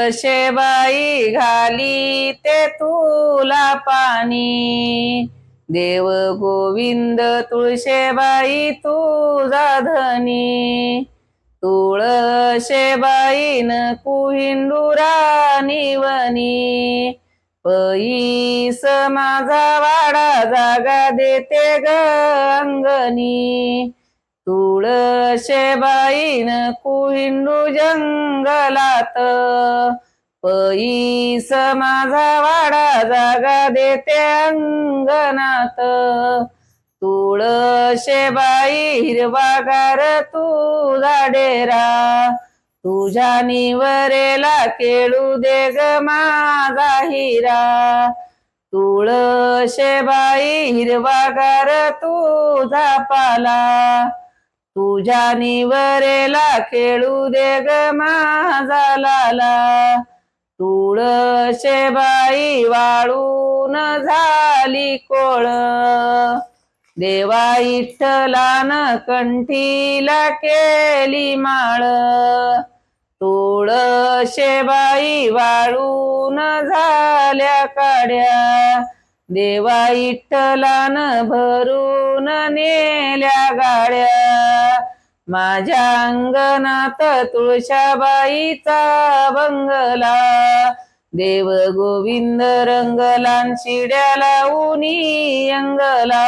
तुळशीबाई घाली ते तुला पाणी, देव गोविंद तुळशीबाई तुझा धनी, तुळशीबाईन कुहिंदुरा निवनी, पैस माझा वाडा जागा देते ग अंगणी, तुळशीबाईन कुहिंदू जंगलात, पैस माझा वाडा जागा देते अंगणात, तुळशीबाई हिरवागार तुझा डेरा, तुझ्या निवरेला खेळू दे ग माझा हिरा, तुळशीबाई हिरवागार तुझा पाला, तुझ्या निवरेला खेळू दे ग माझा लाला, तुळशीबाई वाळून झाली कोळ, देवा विठ्ठलान कंठीला केली माळ, तुळशीबाई वाळून झाल्या काड्या, देवा विठ्ठलान भरून नेल्या गाड्या, माझ्या अंगणात तुळशीबाईचा बंगला, देव गोविंद रंगला शिड्या लावूनी अंगला.